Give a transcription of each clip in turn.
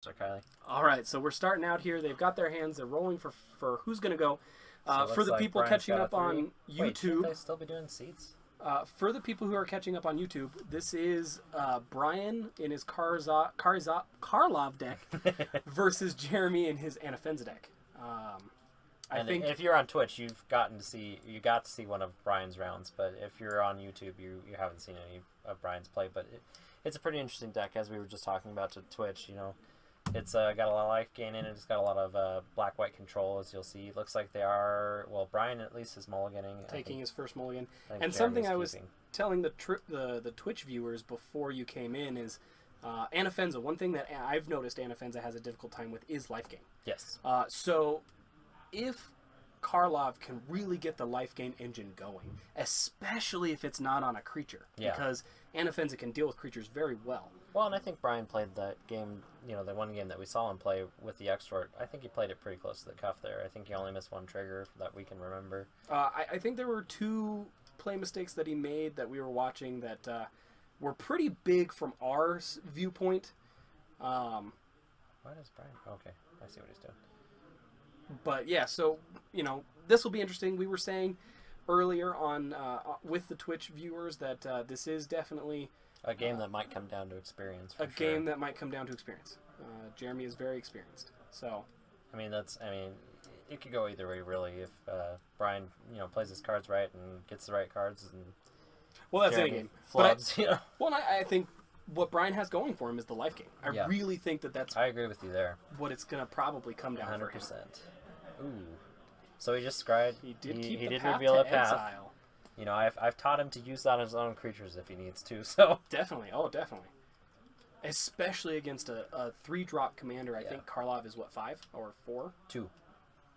So Kylie. All right, so we're starting out here. They've got their hands. They're rolling for who's going to go. So it For looks the like people Brian's catching got a up on Wait, shouldn't YouTube, they still be doing seats? for the people who are catching up on YouTube, this is Brian in his Karlov deck versus Jeremy in his Anafenza deck. I And think if you're on Twitch, you got to see one of Brian's rounds. But if you're on YouTube, you haven't seen any of Brian's play. But it's a pretty interesting deck, as we were just talking about to Twitch. You know, it's got a lot of life gain in it. It's got a lot of black-white control, as you'll see. It looks like they are, well, Brian at least is mulliganing. taking his first mulligan. And Jeremy's something I was keeping. telling the Twitch viewers before you came in is Anafenza. One thing that I've noticed Anafenza has a difficult time with is life gain. Yes. So if Karlov can really get the life gain engine going, especially if it's not on a creature, Yeah. because Anafenza can deal with creatures very well. Well, and I think Brian played that game, the one game that we saw him play with the Extort. I think he played it pretty close to the cuff there. I think he only missed one trigger that we can remember. I think there were two play mistakes that he made that we were watching that were pretty big from our viewpoint. Why does Brian? Okay, I see what he's doing. But yeah, so this will be interesting. We were saying earlier on with the Twitch viewers that this is definitely A game that might come down to experience. For a sure. game that might come down to experience. Jeremy is very experienced, so it could go either way, really. If Brian, plays his cards right and gets the right cards, and well, that's any Jeremy game. flubs, Well, I think what Brian has going for him is the life game. I really think that's I agree with you there. what it's going to probably come down 100%. for him. Ooh. So he just scryed. He did he keep the did path reveal to a path. exile. I've taught him to use that on his own creatures if he needs to. So Definitely. Oh, definitely. Especially against a 3-drop commander. I think Karlov is, 5 or 4? 2.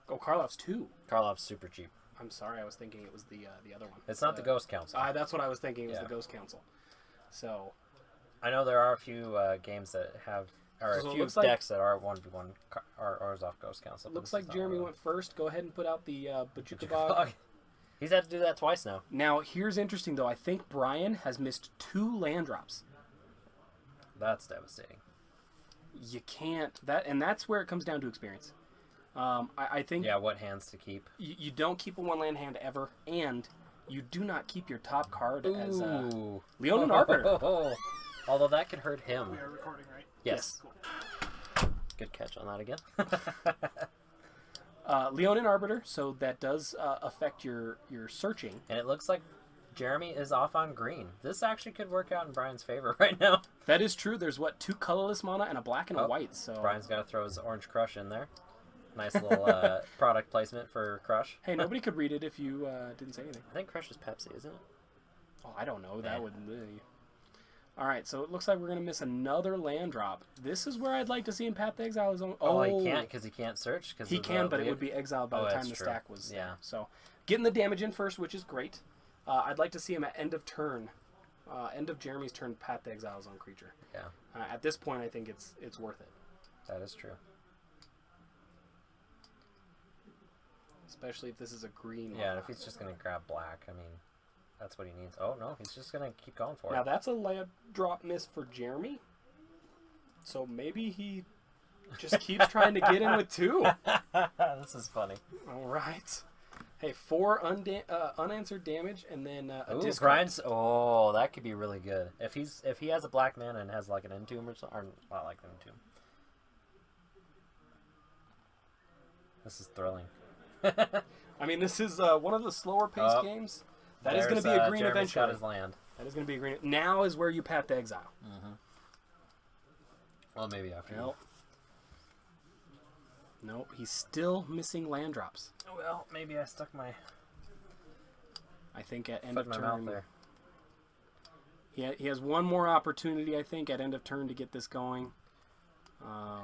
Oh, Karlov's 2. Karlov's super cheap. I'm sorry, I was thinking it was the other one. It's not the Ghost Council. That's what I was thinking. It was the Ghost Council. So I know there are a few games that have, or So a it few looks like- decks that are 1v1 are off Ghost Council. but looks this like is not Jeremy one of went first. Go ahead and put out the Bajuka them. Bog. He's had to do that twice now. Now, here's interesting, though. I think Brian has missed 2 land drops. That's devastating. You can't. And that's where it comes down to experience. I think Yeah, what hands to keep? you don't keep a 1-land hand ever, and you do not keep your top card as Ooh. Leonin Arbiter. Although that could hurt him. We are recording, right? Yes. Good catch on that again. Leonin Arbiter, so that does affect your searching. And it looks like Jeremy is off on green. This actually could work out in Brian's favor right now. That is true. There's 2 colorless mana and a black and a white. So Brian's got to throw his Orange Crush in there. Nice little product placement for Crush. Hey, nobody could read it if you didn't say anything. I think Crush is Pepsi, isn't it? Oh, I don't know. That Yeah. would. All right, so it looks like we're gonna miss another land drop. This is where I'd like to see him path to exile his own. Oh, he can't because he can't search. He can, but it would be exiled by the time that's the true. stack was. Yeah. So getting the damage in first, which is great. I'd like to see him at end of turn, end of Jeremy's turn, path to exile his own creature. Yeah, At this point, I think it's worth it, that is true. especially if this is a green. Yeah, and one. if he's just gonna grab black, that's what he needs. Oh no, he's just gonna keep going for Now it. that's a land drop miss for Jeremy. So maybe he just keeps trying to get in with 2. This is funny. All right. Hey, 4 unanswered damage, and then a Ooh, discard. Brian's. Oh, that could be really good. If he has a black mana and has like an Entomb or something, or not like an Entomb. This is thrilling. I mean, this is one of the slower paced games. That is going to be a green Jeremy's got eventually. his land. That is going to be a green. Now is where you path to exile. Well, maybe after. Nope. Nope. He's still missing land drops. Well, maybe I stuck my I think at end foot of in my mouth turn. there. He has one more opportunity, I think, at end of turn to get this going.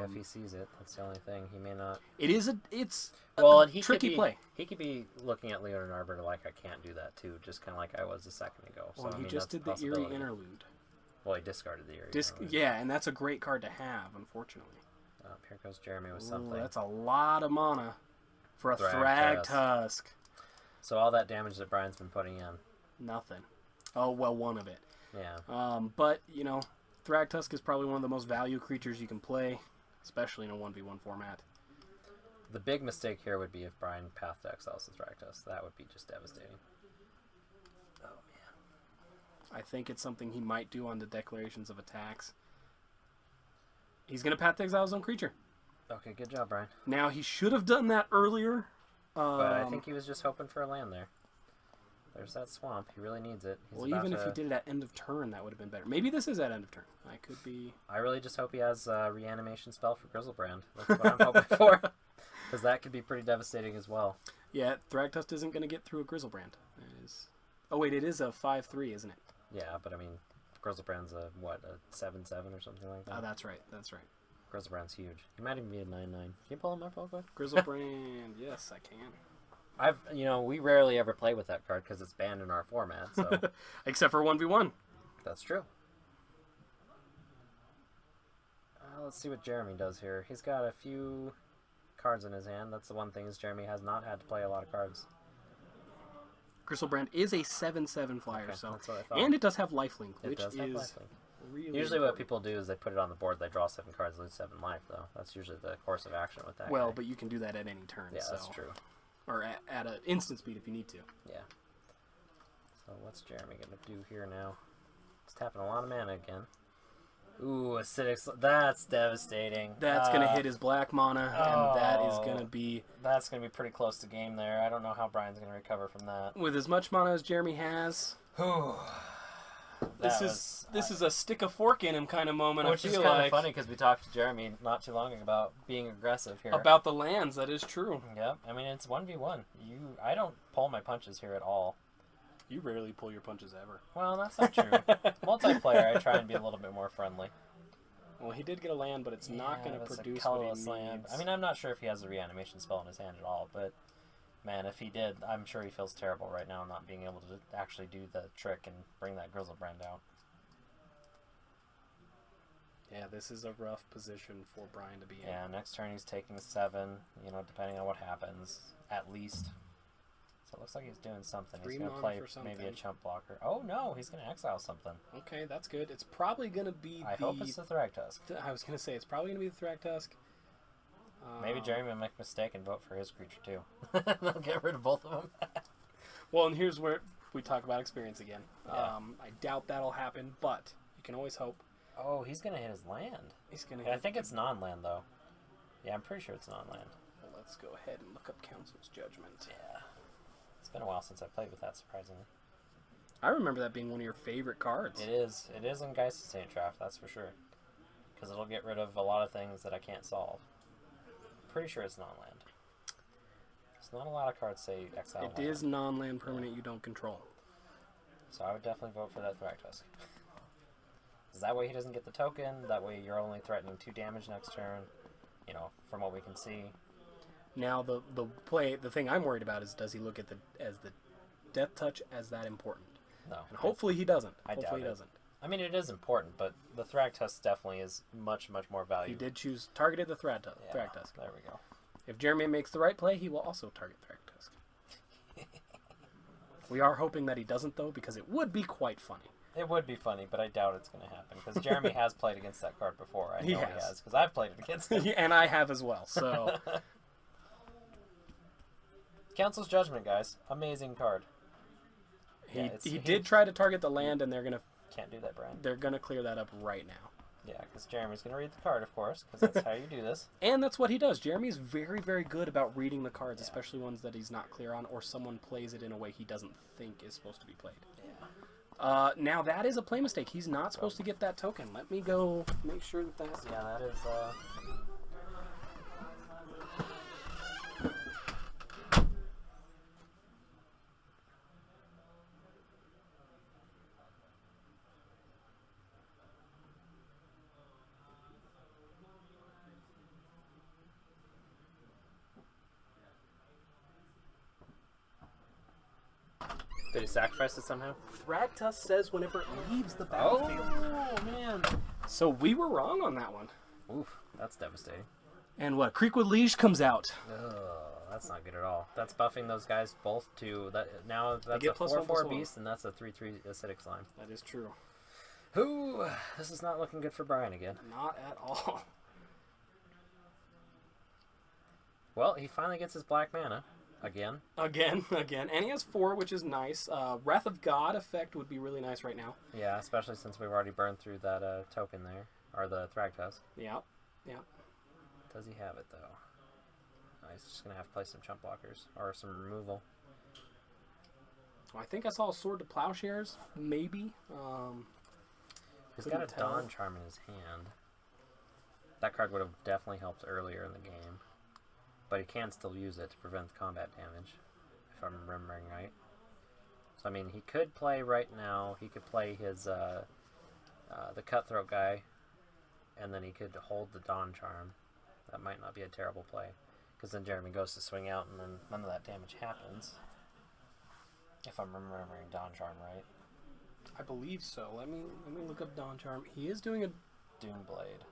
If he sees it, that's the only thing. He may not. It's Well, a and he tricky could be, play. He could be looking at Leonin Arbiter like I can't do that too, just kind of like I was a second ago. So Well, I he mean, just that's did a the Eerie possibility. Interlude. Well, he discarded the Eerie. Interlude. Yeah, and that's a great card to have, unfortunately. Oh, here goes Jeremy with Ooh, something. that's a lot of mana for a Thrag Thrag Tusk. Tusk. So all that damage that Brian's been putting in. Nothing. Oh, well, one of it. Yeah. But, Thrag Tusk is probably one of the most value creatures you can play, especially in a 1v1 format. The big mistake here would be if Bryan Path to Exiles the Thragtusk. That would be just devastating. Oh, man. I think it's something he might do on the declarations of attacks. He's going to Path to Exile his own creature. Okay, good job, Bryan. Now, he should have done that earlier. But I think he was just hoping for a land there. There's that swamp. He really needs it. Well, even if he did it at end of turn, that would have been better. Maybe this is at end of turn. I could be... I really just hope he has a reanimation spell for Grizzlebrand. That's what I'm hoping for. Because that could be pretty devastating as well. Yeah, Thragtusk isn't going to get through a Grizzlebrand. It is... Oh, wait, it is a 5/3, isn't it? Yeah, but I mean, Grizzlebrand's a 7/7 or something like that? Oh, that's right. Grizzlebrand's huge. He might even be a 9/9. Can you pull him up real quick? Grizzlebrand, yes, I can. We rarely ever play with that card because it's banned in our format, so... Except for 1v1. That's true. Let's see what Jeremy does here. He's got a few cards in his hand. That's the one thing, is Jeremy has not had to play a lot of cards. Grizzlebrand is a 7/7 flyer, Okay, so that's what I thought. and it does have lifelink, It which does have is lifelink. really Usually what important. people do is they put it on the board, they draw 7 cards, lose 7 life, though. That's usually the course of action with that Well, guy. but you can do that at any turn. Yeah, so. that's true. Or at an instant speed if you need to. Yeah. So what's Jeremy going to do here now? He's tapping a lot of mana again. Ooh, acidic. That's devastating. That's going to hit his black mana, and that is going to Oh. be... That's going to be pretty close to game there. I don't know how Bryan's going to recover from that. With as much mana as Jeremy has, this is a stick a fork in him kind of moment. Which I is feel kind of like funny because we talked to Jeremy not too long ago about being aggressive here. about the lands. That is true. Yep. I mean, it's 1v1. I don't pull my punches here at all. You rarely pull your punches ever. Well, that's not true. Multiplayer, I try and be a little bit more friendly. Well, he did get a land, but it's not going to that's a produce what he colorless land. needs. I mean, I'm not sure if he has a reanimation spell in his hand at all, but man, if he did, I'm sure he feels terrible right now not being able to actually do the trick and bring that Grizzlebrand out. Yeah, this is a rough position for Bryan to be in. Yeah, next turn he's taking 7, depending on what happens, at least. So it looks like he's doing something. He's going to play maybe a chump blocker. Oh, no, he's going to exile something. Okay, that's good. It's probably going to be I hope it's the Thragtusk. I was going to say, it's probably going to be the Thragtusk. Maybe Jeremy will make a mistake and vote for his creature, too. They'll get rid of both of them. Well, and here's where we talk about experience again. Yeah. I doubt that'll happen, but you can always hope. Oh, he's going to hit his land. He's going I think it's non-land, though. Yeah, I'm pretty sure it's non-land. Well, let's go ahead and look up Council's Judgment. Yeah. It's been a while since I played with that, surprisingly. I remember that being one of your favorite cards. It is. It is in Geist's Saint Draft, that's for sure. Because it'll get rid of a lot of things that I can't solve. Pretty sure it's non-land. There's not a lot of cards say exile It land. is non-land permanent you don't control. So I would definitely vote for that Thragtusk. Because that way he doesn't get the token, that way you're only threatening 2 damage next turn, from what we can see. Now the thing I'm worried about is, does he look at the Death Touch as that important? No. And hopefully he doesn't. I doubt Hopefully he it. doesn't. I mean, it is important, but the Thragtusk definitely is much, much more He valuable. did targeted the Thragtusk. There we go. If Jeremy makes the right play, he will also target Thragtusk. We are hoping that he doesn't, though, because it would be quite funny. It would be funny, but I doubt it's going to happen, because Jeremy has played against that card before. I know he has, because I've played it against him. And I have as well, so... Council's Judgment, guys. Amazing card. He did try to target the land, and Can't do that, Bryan. they're gonna clear that up right now. Yeah, because Jeremy's going to read the card, of course, because that's how you do this. And that's what he does. Jeremy is very, very good about reading the cards, especially ones that he's not clear on, or someone plays it in a way he doesn't think is supposed to be played. Yeah. Now that is a play mistake. He's not supposed to get that token. Let me go make sure that that's... Yeah, that is... Did he sacrifice it somehow? Thragtusk says whenever it leaves the battlefield. Oh, man. So we were wrong on that one. Oof, that's devastating. And what? Creekwood Liege comes out. Ugh, that's not good at all. That's buffing those guys both to... Now that's a get +1/+1. 4/4 beast, and that's a 3/3 acidic slime. That is true. Ooh, this is not looking good for Bryan again. Not at all. Well, he finally gets his black mana. Again. Again. And he has 4, which is nice. Wrath of God effect would be really nice right now. Yeah, especially since we've already burned through that token there. Or the Thragtusk. Yeah. Does he have it, though? Oh, he's just going to have to play some chump blockers. Or some removal. I think I saw a Sword to Plowshares, maybe. He's got a Dawn Charm in his hand. That card would have definitely helped earlier in the game. But he can still use it to prevent combat damage, if I'm remembering right. So, I mean, he could play right now. He could play his, the Cutthroat guy, and then he could hold the Dawn Charm. That might not be a terrible play, because then Jeremy goes to swing out, and then none of that damage happens. If I'm remembering Dawn Charm right. I believe so. Let me look up Dawn Charm. He is doing a Doomblade.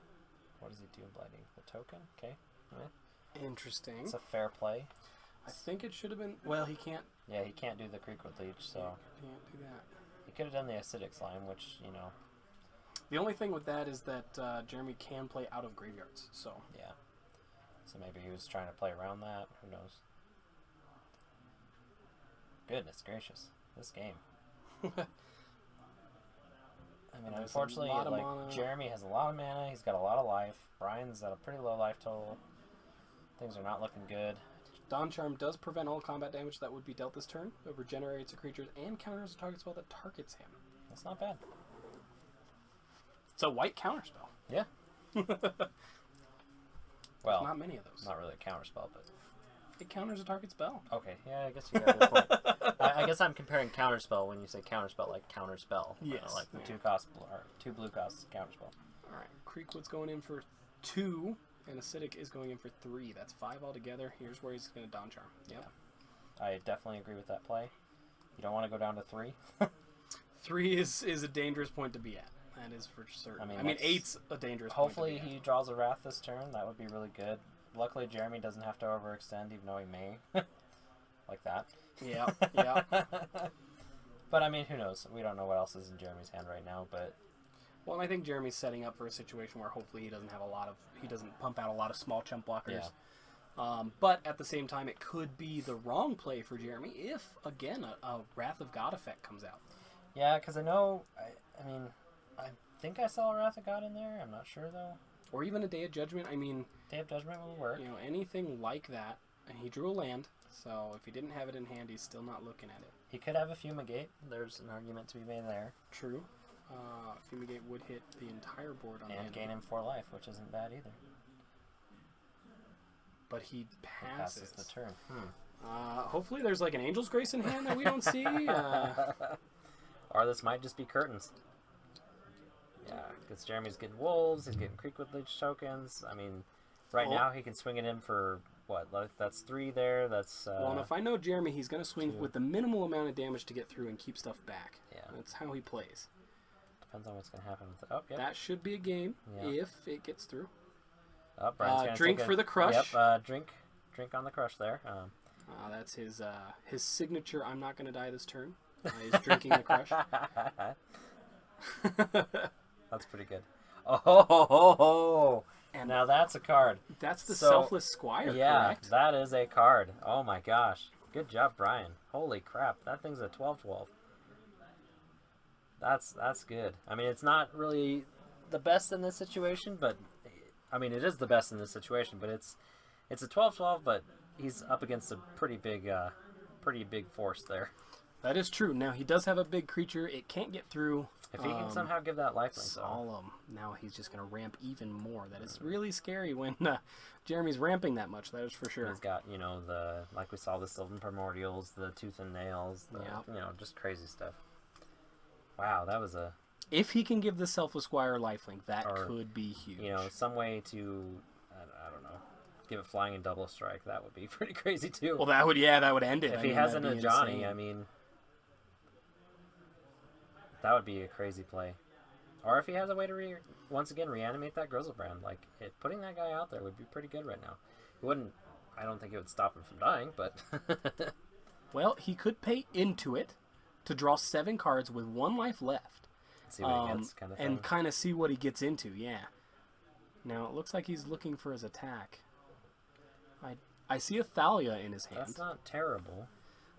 What is he doomblading? The token? Okay. Right. Interesting. It's a fair play. I think it should have been... Well, he can't... Yeah, he can't do the Creekwood Leech, so... He can't do that. He could have done the Acidic Slime, which, you know... The only thing with that is that Jeremy can play out of graveyards, so... Yeah. So maybe he was trying to play around that. Who knows? Goodness gracious. This game. I mean, unfortunately, like, Jeremy has a lot of mana. He's got a lot of life. Bryan's at a pretty low life total. Things are not looking good. Dawn Charm does prevent all combat damage that would be dealt this turn. It regenerates a creature and counters a target spell that targets him. That's not bad. It's a white counterspell. Yeah. Well, not many of those. Not really a counterspell, but... It counters a target spell. Okay, yeah, I guess you got a good point. I guess I'm comparing counterspell when you say counterspell, like counterspell. Yes. Like the 2 blue cost counterspell. Alright, Creekwood's going in for 2, and Acidic is going in for 3. That's 5 altogether. Here's where he's going to Dawn Charm. Yep. Yeah. I definitely agree with that play. You don't want to go down to 3. 3 is a dangerous point to be at. That is for certain. I mean 8's a dangerous point to be Hopefully he draws a Wrath this turn. That would be really good. Luckily, Jeremy doesn't have to overextend, even though he may. Like that. Yeah. But, I mean, who knows? We don't know what else is in Jeremy's hand right now, but... Well, I think Jeremy's setting up for a situation where hopefully he doesn't pump out a lot of small chump blockers. Yeah. But at the same time, it could be the wrong play for Jeremy if, again, a Wrath of God effect comes out. Yeah, because I know... I mean, I think I saw a Wrath of God in there. I'm not sure, though. Or even a Day of Judgment. I mean... Day of Judgment will work. You know, anything like that. And he drew a land, so if he didn't have it in hand, he's still not looking at it. He could have a Fumigate. There's an argument to be made there. True. Fumigate would hit the entire board on and gain him 4 life, which isn't bad either. But he passes. The turn. Hopefully there's like an Angel's Grace in hand that we don't see. Or this might just be curtains. Yeah, because Jeremy's getting wolves, he's getting Creekwood Leech tokens. I mean, right now he can swing it in for, what, that's 3 there, that's... well, and if I know Jeremy, he's going to swing 2. With the minimal amount of damage to get through and keep stuff back. Yeah. That's how he plays. Depends on what's going to happen with it. Oh, yep. That should be a game if it gets through. Oh, Brian's gonna drink for the crush. Yep, drink on the crush there. That's his signature, I'm not going to die this turn. He's drinking the crush. That's pretty good. Oh, and now that's a card. That's the Selfless Squire, correct? That is a card. Oh my gosh. Good job, Bryan. Holy crap. That thing's a 12/12. That's good. I mean, it's not really the best in this situation, but I mean, it is the best in this situation, but it's a 12/12, but he's up against a pretty big force there. That is true. Now, he does have a big creature. It can't get through. If he can somehow give that lifelink, Solemn. Now he's just going to ramp even more. That is really scary when Jeremy's ramping that much. That is for sure. He's got, like we saw, the Sylvan Primordials, the Tooth and Nails, just crazy stuff. Wow, that was a... If he can give the Selfless Squire lifelink, that could be huge. Some way to, I don't know, give it flying and double strike. That would be pretty crazy, too. Well, that would end it. If he hasn't a Johnny, insane. I mean... That would be a crazy play. Or if he has a way to, once again, reanimate that Grizzlebrand. Like, putting that guy out there would be pretty good right now. It wouldn't... I don't think it would stop him from dying, but... Well, he could pay into it to draw 7 cards with 1 life left. See what he gets, kind of thing. And kind of see what he gets into, yeah. Now, it looks like he's looking for his attack. I see a Thalia in his hand. That's not terrible.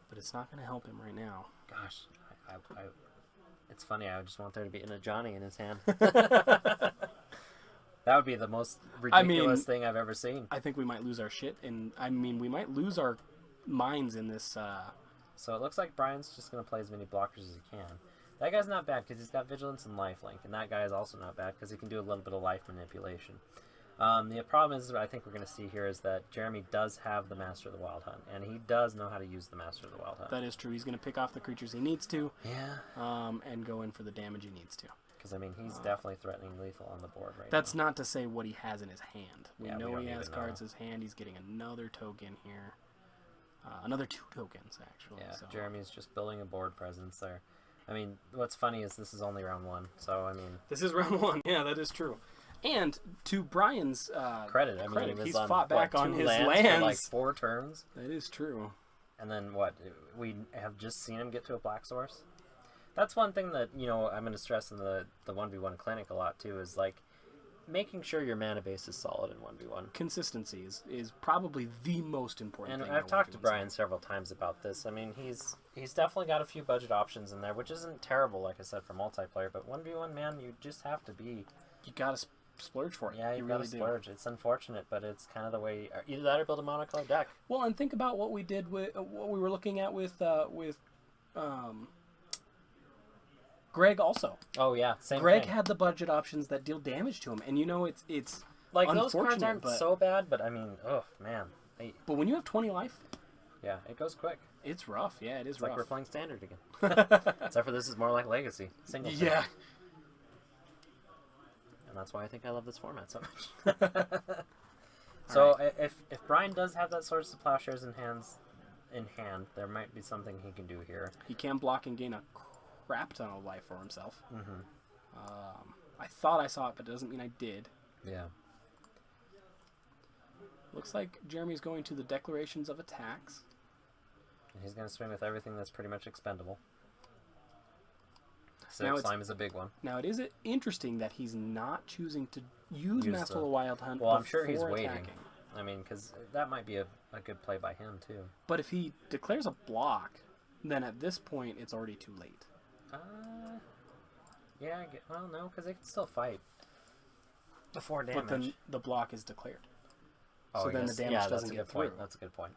But it's not going to help him right now. Gosh, it's funny. I just want there to be a Johnny in his hand. That would be the most ridiculous thing I've ever seen. I think we might lose our shit, and we might lose our minds in this. So it looks like Brian's just going to play as many blockers as he can. That guy's not bad because he's got Vigilance and Lifelink, and that guy is also not bad because he can do a little bit of life manipulation. The problem is, I think we're going to see here, is that Jeremy does have the Master of the Wild Hunt, and he does know how to use the Master of the Wild Hunt. That is true. He's going to pick off the creatures he needs to. Yeah. And go in for the damage he needs to. Because, I mean, he's definitely threatening lethal on the board right That's now. not to say what he has in his hand. We know he has cards in his hand. He's getting another token here. Another 2 tokens, actually. Yeah, so. Jeremy's just building a board presence there. I mean, what's funny is this is only round 1, so, I mean... This is round 1, yeah, that is true. And to Brian's credit, I mean, he's fought back on his lands for like 4 turns. That is true. And then what? We have just seen him get to a black source. That's one thing that, you know, I'm going to stress in the 1v1 clinic a lot too, is like making sure your mana base is solid in 1v1. Consistency is probably the most important thing. And I've talked to Brian several times about this. I mean, he's definitely got a few budget options in there, which isn't terrible, like I said, for multiplayer. But 1v1, man, you just have to be... You got to splurge for it. Yeah, you really gotta splurge. It's unfortunate, but it's kind of the way. Either that or build a monocolored deck. Well, and think about what we did with what we were looking at with Greg also. Oh yeah, same Greg thing. had the budget options that deal damage to him, and you know it's like those cards aren't so bad, but I mean, oh man. But when you have 20 life, yeah, it goes quick. It's rough. Yeah, it is it's rough. Like we're playing standard again. Except for this is more like Legacy, single. Yeah. And that's why I think I love this format so much. So right. if Brian does have that Swords to Plowshares in hand, there might be something he can do here. He can block and gain a crap ton of life for himself. Mm-hmm. I thought I saw it, but it doesn't mean I did. Yeah. Looks like Jeremy's going to the Declarations of Attacks. And he's going to swing with everything that's pretty much expendable. Acidic Slime is a big one. Now, it is interesting that he's not choosing to use Master of the Wild Hunt. Well, I'm sure he's waiting. Attacking. I mean, because that might be a good play by him, too. But if he declares a block, then at this point, it's already too late. Yeah, well, no, because they can still fight before damage. But then the block is declared. Oh, so then the damage doesn't get through. That's a good point.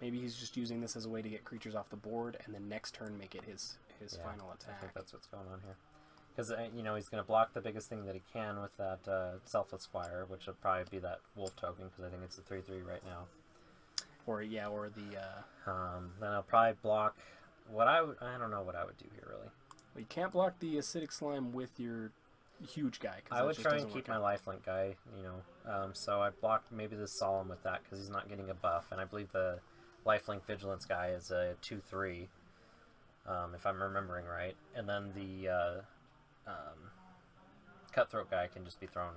Maybe he's just using this as a way to get creatures off the board, and then next turn make it his final attack. I think that's what's going on here. Because, you know, he's going to block the biggest thing that he can with that Selfless Squire, which will probably be that Wolf token, because I think it's a 3/3 right now. Or the... then I'll probably block... I don't know what I would do here, really. Well, you can't block the Acidic Slime with your huge guy. I would try and keep my lifelink guy, you know. So I blocked maybe the Solemn with that, because he's not getting a buff, and I believe the lifelink Vigilance guy is a 2/3. If I'm remembering right. And then the Cutthroat guy can just be thrown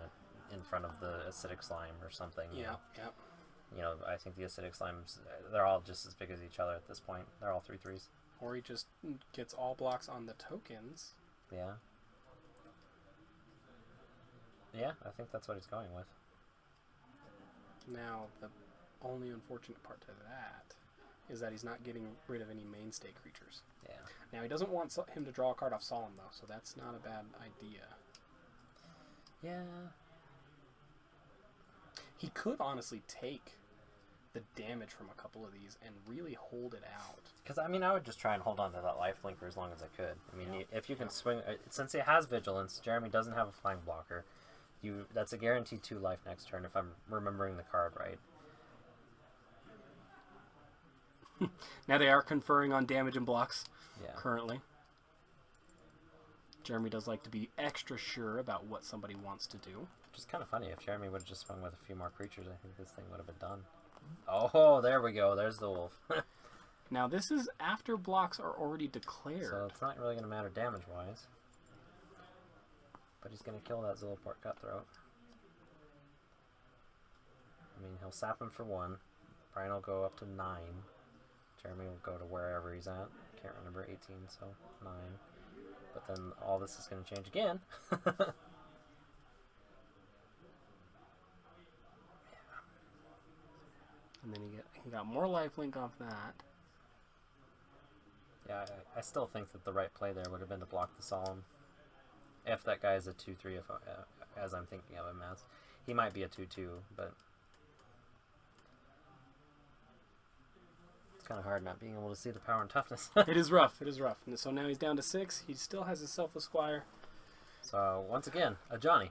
in front of the Acidic Slime or something. Yeah. You know, I think the Acidic Slimes, they're all just as big as each other at this point. They're all 3/3s. Or he just gets all blocks on the tokens. Yeah. Yeah, I think that's what he's going with. Now, the only unfortunate part to that is that he's not getting rid of any mainstay creatures. Yeah. Now, he doesn't want him to draw a card off Solemn, though, so that's not a bad idea. Yeah. He could honestly take the damage from a couple of these and really hold it out. Because, I mean, I would just try and hold on to that lifelink for as long as I could. I mean, if you can swing... Since he has Vigilance, Jeremy doesn't have a flying blocker. That's a guaranteed 2 life next turn, if I'm remembering the card right. Now they are conferring on damage and blocks currently. Jeremy does like to be extra sure about what somebody wants to do. Which is kind of funny. If Jeremy would have just swung with a few more creatures, I think this thing would have been done. Oh, there we go. There's the wolf. Now this is after blocks are already declared. So it's not really going to matter damage-wise. But he's going to kill that Zilliport Cutthroat. I mean, he'll sap him for 1. Brian will go up to 9. Jeremy will go to wherever he's at. Can't remember, 18, so 9. But then all this is going to change again. got more lifelink off that. Yeah, I still think that the right play there would have been to block the Solemn. If that guy is a 2-3, as I'm thinking of him as. He might be a 2-2, but it's kind of hard not being able to see the power and toughness. It is rough. It is rough. And so now he's down to 6. He still has his Selfless Squire. So, once again, a Johnny.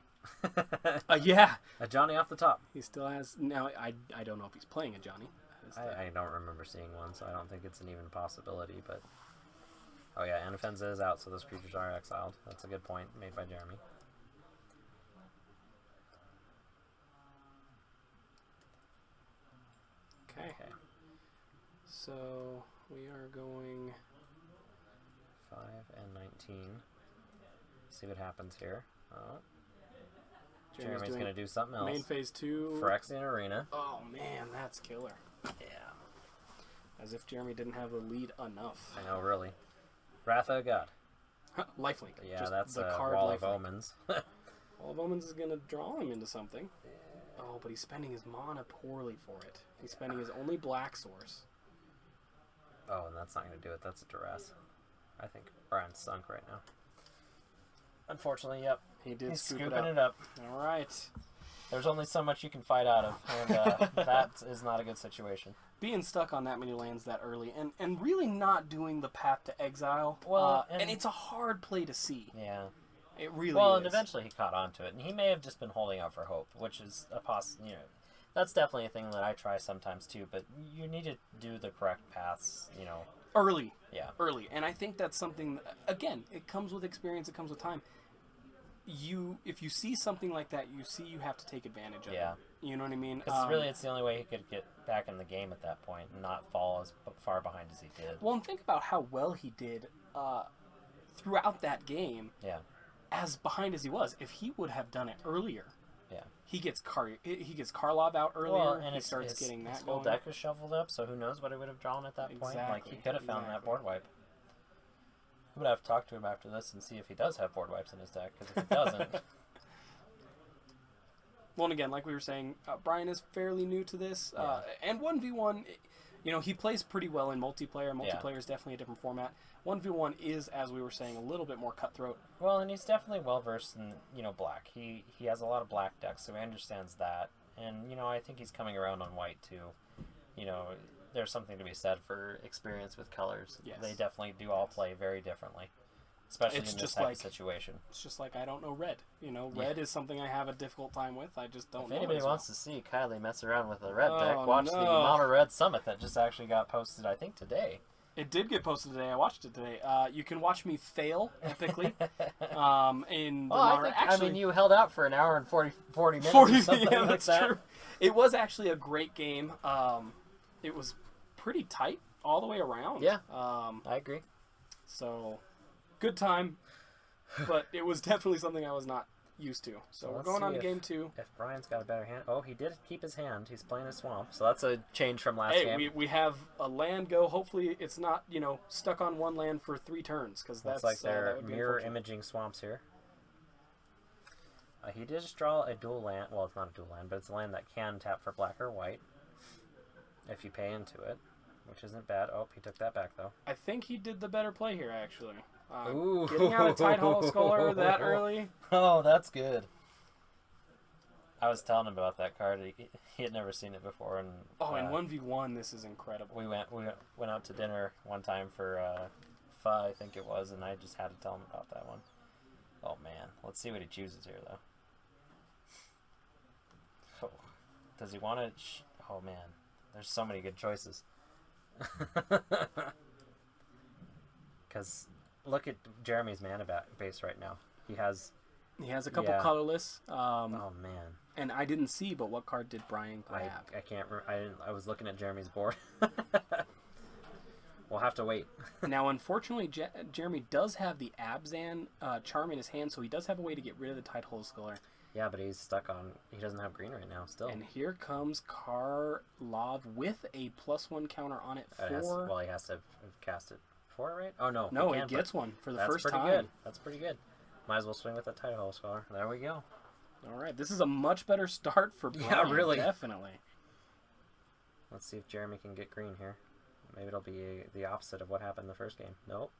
Yeah. A Johnny off the top. He still has... Now, I don't know if he's playing a Johnny. I don't remember seeing one, so I don't think it's an even possibility, but... Oh yeah, Anafenza is out, so those creatures are exiled. That's a good point made by Jeremy. Okay. So, we are going... 5 and 19. See what happens here. Oh. Jeremy's going to do something else. Main phase 2. Phyrexian Arena. Oh man, that's killer. Yeah. As if Jeremy didn't have the lead enough. I know, really. Wrath of God. Lifelink. Yeah, just that's the a card Wall of lifelink. Omens. Wall of Omens is going to draw him into something. Oh, but he's spending his mana poorly for it. He's spending his only black source. Oh, and that's not going to do it. That's a duress. I think Brian's sunk right now. Unfortunately, yep. He did He's scoop scooping it up. All right. There's only so much you can fight out of, and that is not a good situation. Being stuck on that many lands that early, and really not doing the path to exile. Well, and it's a hard play to see. Yeah. It really well, is. and eventually he caught on to it, and he may have just been holding out for hope, which is that's definitely a thing that I try sometimes too, but you need to do the correct paths, Early. Yeah. Early. And I think that's something, again, it comes with experience, it comes with time. If you see something like that, you have to take advantage of it. You know what I mean? Because really it's the only way he could get back in the game at that point and not fall as far behind as he did. Well, and think about how well he did throughout that game. Yeah. As behind as he was. If he would have done it earlier, yeah, he gets Karlov out earlier. Well, and he starts getting that his whole deck is shuffled up, so who knows what he would have drawn at that point. Like, he could have found that board wipe. I'm going to have to talk to him after this and see if he does have board wipes in his deck, because if he doesn't... Well, and again, like we were saying, Bryan is fairly new to this, and 1v1, he plays pretty well in multiplayer. Multiplayer is definitely a different format. 1v1 is, as we were saying, a little bit more cutthroat. Well, and he's definitely well-versed in, black. He has a lot of black decks, so he understands that. And, I think he's coming around on white, too. There's something to be said for experience with colors. Yes. They definitely do all play very differently, especially in this type of situation. It's just like I don't know red. Red is something I have a difficult time with. I just don't know. If anybody wants to see Kiley mess around with a red deck, Oh, watch no. the Mono Red Summit that just actually got posted, I think, today. It did get posted today. I watched it today. You can watch me fail epically. In the I mean, you held out for an hour and 40 minutes or something yeah, like that's that. true. It was actually a great game. It was pretty tight all the way around. Yeah, I agree. So, good time. But it was definitely something I was not used to. So we're going on to game 2. If Brian's got a better hand. Oh, he did keep his hand. He's playing a swamp. So that's a change from last game. Hey, we have a land go. Hopefully it's not, stuck on one land for 3 turns. Because that's like they're mirror imaging swamps here. He did just draw a dual land. Well, it's not a dual land, but it's a land that can tap for black or white. If you pay into it. Which isn't bad. Oh, he took that back, though. I think he did the better play here, actually. Ooh. Getting out a Tide Hollow Scholar that early. Oh, that's good. I was telling him about that card. He had never seen it before, and in 1v1, this is incredible. We went out to dinner one time for pho, I think it was, and I just had to tell him about that one. Oh man, let's see what he chooses here, though. Oh. Does he want to? Oh man, there's so many good choices. Because look at Jeremy's mana base right now. He has a couple colorless. Oh man. And I didn't see, but what card did Bryan grab? I can't. I was looking at Jeremy's board. We'll have to wait. Now, unfortunately, Jeremy does have the Abzan charm in his hand, so he does have a way to get rid of the Tide Hollow Scholar. Yeah, but he's stuck on... He doesn't have green right now, still. And here comes Karlov with a +1 counter on it for... Well, he has to cast it for it, right? Oh, no. No, he gets one for the first time. Good. That's pretty good. Might as well swing with that Tide Hollow Scholar. There we go. All right, this is a much better start for Bryan. Yeah, really. Definitely. Let's see if Jeremy can get green here. Maybe it'll be the opposite of what happened in the first game. Nope.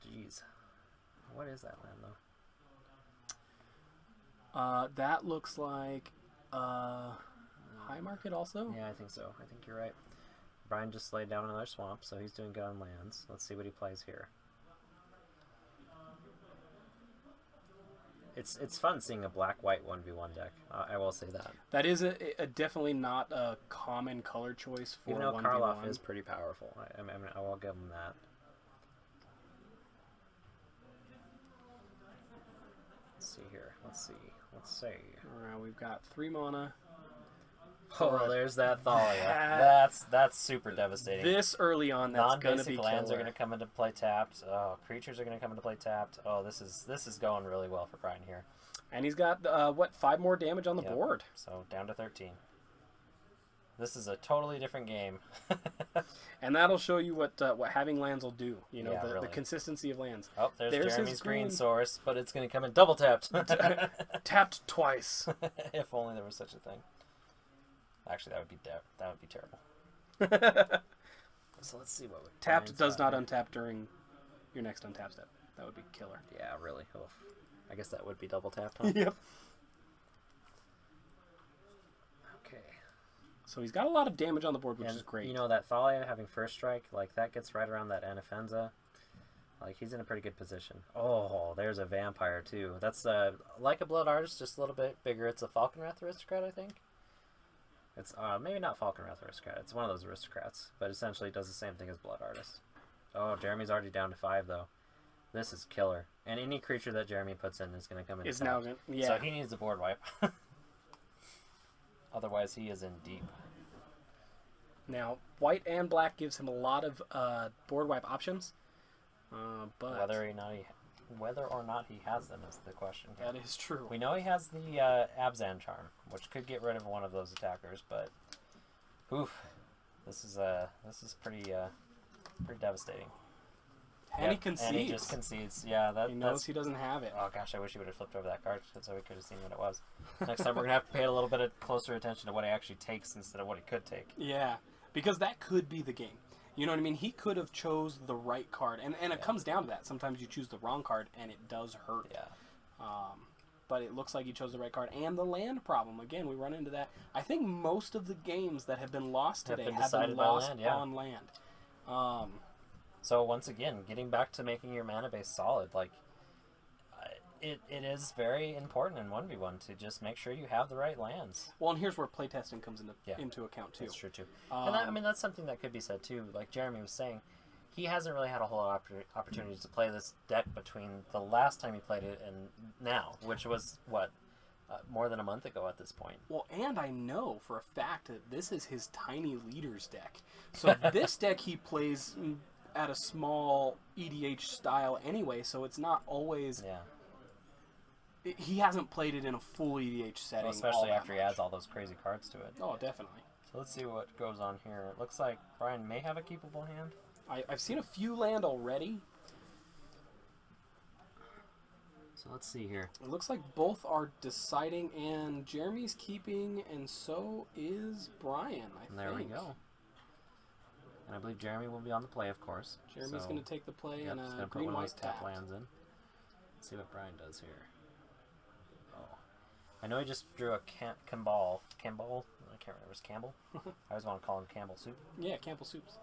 Jeez. What is that land, though? That looks like high market also? Yeah, I think so. I think you're right. Bryan just laid down another swamp, so he's doing good on lands. Let's see what he plays here. It's fun seeing a black-white 1v1 deck. I will say that. That is a definitely not a common color choice for Even though 1v1. Karloff is pretty powerful. I mean, I will give him that. Let's see here. Let's see. Alright, we've got 3 mana. Oh, there's that Thalia. That's super devastating. This early on, that's going to be non-basic lands killer. are going to come into play tapped. Oh, creatures are going to come into play tapped. Oh, this is going really well for Bryan here. And he's got, 5 more damage on the board. So down to 13. This is a totally different game. And that'll show you what having lands will do. You know, Yeah, the consistency of lands. Oh, there's Jeremy's his green green. source, but it's going to come in double tapped. Tapped twice. If only there was such a thing. Actually, that would be terrible. So let's see what Tapped does not untap during your next untap step. That would be killer. Yeah, really. Oof. I guess that would be double tapped, huh? Yep. Okay. So he's got a lot of damage on the board, which And, is great. You know, that Thalia having first strike, like, that gets right around that Anafenza. Like, he's in a pretty good position. Oh, there's a vampire, too. That's, like a Blood Artist, just a little bit bigger. It's a Falconwrath Aristocrat, I think. It's, maybe not Falconwrath Aristocrat. It's one of those aristocrats. But essentially it does the same thing as Blood Artist. Oh, Jeremy's already down to 5, though. This is killer. And any creature that Jeremy puts in is going to come in. Is now going yeah. So he needs a board wipe. Otherwise, he is in deep. Now, white and black gives him a lot of board wipe options. But whether or not he has them is the question. That is true. We know he has the Abzan Charm, which could get rid of one of those attackers, but oof, this is pretty devastating. And he concedes. And he just concedes. Yeah, he knows he doesn't have it. Oh gosh, I wish he would have flipped over that card so we could have seen what it was. Next time we're gonna have to pay a little bit of closer attention to what he actually takes instead of what he could take. Yeah, because that could be the game. You know what I mean? He could have chose the right card, and it comes down to that. Sometimes you choose the wrong card, and it does hurt. Yeah. But it looks like he chose the right card. And the land problem, again, we run into that. I think most of the games that have been lost today have been lost on land. So once again, getting back to making your mana base solid, like it is very important in 1v1 to just make sure you have the right lands. Well, and here's where playtesting comes into account too. That's true too. And that's something that could be said too. Like Jeremy was saying, he hasn't really had a whole lot of opportunities to play this deck between the last time he played it and now, which was more than a month ago at this point. Well, and I know for a fact that this is his tiny leaders deck. So this deck he plays at a small EDH style anyway, so it's not always. Yeah. He hasn't played it in a full EDH setting. Well, especially after he adds all those crazy cards to it. Oh, definitely. So let's see what goes on here. It looks like Bryan may have a keepable hand. I've seen a few land already. So let's see here. It looks like both are deciding, and Jeremy's keeping, and so is Bryan, I think. There we go. And I believe Jeremy will be on the play, of course. Jeremy's going to take the play and a green-white tap. Lands in. Let's see what Bryan does here. Oh, I know he just drew a Campbell. I can't remember. It's Campbell. I always want to call him Campbell Soup. Yeah, Campbell Soups.